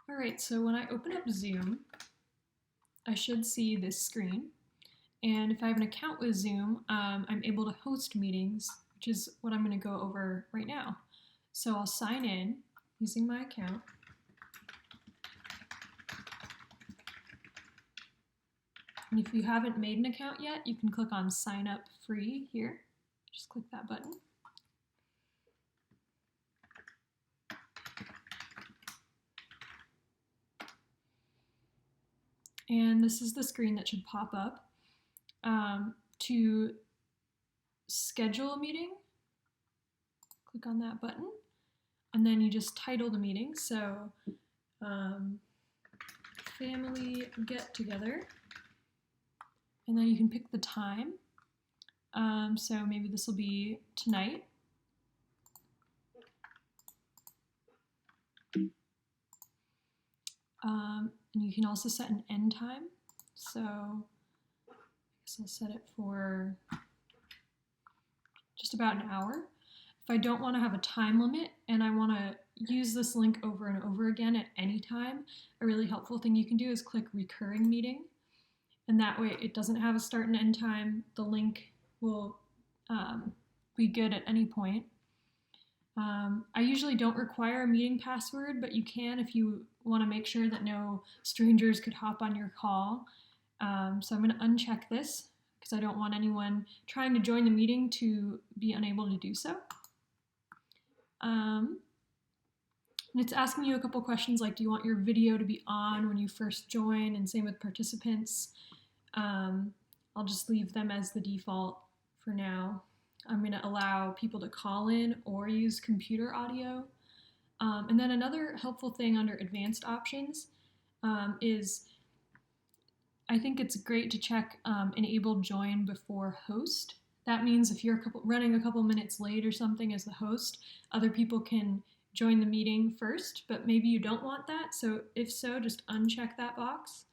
All right, so when I open up Zoom, I should see this screen. And if I have an account with Zoom, I'm able to host meetings, which is what I'm going to go over right now. So I'll sign in using my account. And if you haven't made an account yet, you can click on Sign Up Free here. Just click that button. And this is the screen that should pop up. To schedule a meeting, click on that button, and then you just title the meeting. So, family get together, and then you can pick the time. So maybe this will be tonight. And you can also set an end time. So I guess I'll set it for just about an hour. If I don't want to have a time limit and I want to use this link over and over again at any time, a really helpful thing you can do is click recurring meeting. And that way it doesn't have a start and end time. The link will be good at any point. I usually don't require a meeting password, but you can if you want to make sure that no strangers could hop on your call. So I'm going to uncheck this because I don't want anyone trying to join the meeting to be unable to do so. And it's asking you a couple questions like, do you want your video to be on when you first join? And same with participants. I'll just leave them as the default for now. I'm going to allow people to call in or use computer audio. And then another helpful thing under advanced options is I think it's great to check enable join before host. That means if you're running a couple minutes late or something as the host, other people can join the meeting first, but maybe you don't want that. So if so, just uncheck that box.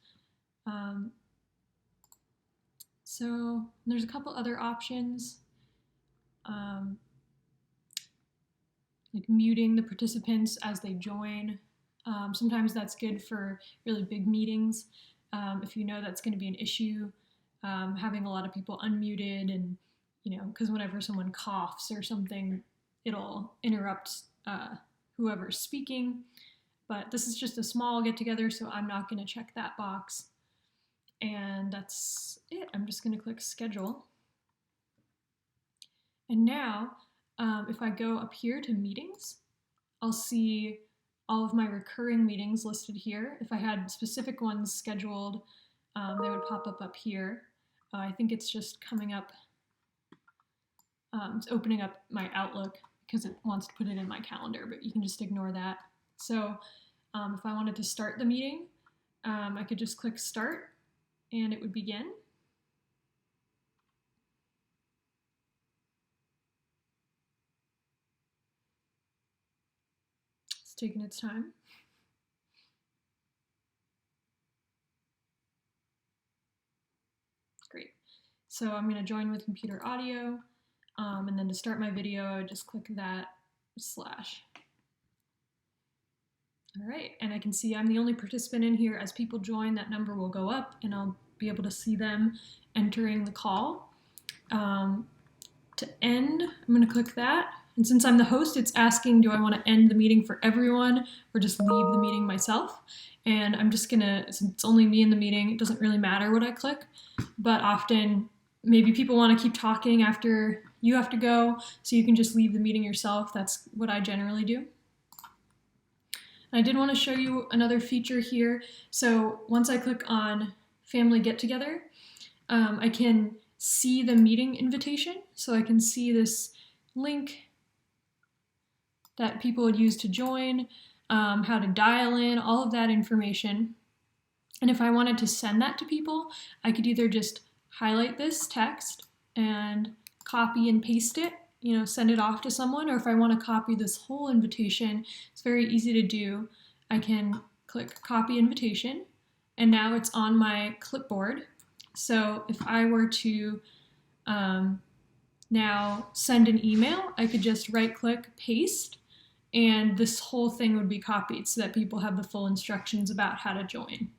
So there's a couple other options. Like muting the participants as they join. Sometimes that's good for really big meetings. If you know that's going to be an issue, having a lot of people unmuted and, because whenever someone coughs or something, it'll interrupt whoever's speaking. But this is just a small get together, so I'm not going to check that box. And that's it. I'm just going to click schedule. And now, if I go up here to meetings, I'll see all of my recurring meetings listed here. If I had specific ones scheduled, they would pop up here. I think it's just coming up, it's opening up my Outlook because it wants to put it in my calendar, but you can just ignore that. So if I wanted to start the meeting, I could just click start and it would begin. It's taking its time. Great. So I'm going to join with computer audio, and then to start my video, I just click that /. All right, and I can see I'm the only participant in here. As people join, that number will go up, and I'll be able to see them entering the call. To end, I'm going to click that. And since I'm the host, it's asking, do I want to end the meeting for everyone or just leave the meeting myself? And I'm just gonna, since it's only me in the meeting, it doesn't really matter what I click, but often maybe people want to keep talking after you have to go, so you can just leave the meeting yourself. That's what I generally do. And I did want to show you another feature here. So once I click on Family Get Together, I can see the meeting invitation. So I can see this link that people would use to join, how to dial in, all of that information. And if I wanted to send that to people, I could either just highlight this text and copy and paste it, send it off to someone, or if I want to copy this whole invitation, it's very easy to do. I can click copy invitation, and now it's on my clipboard. So if I were to now send an email, I could just right click, paste, and this whole thing would be copied so that people have the full instructions about how to join.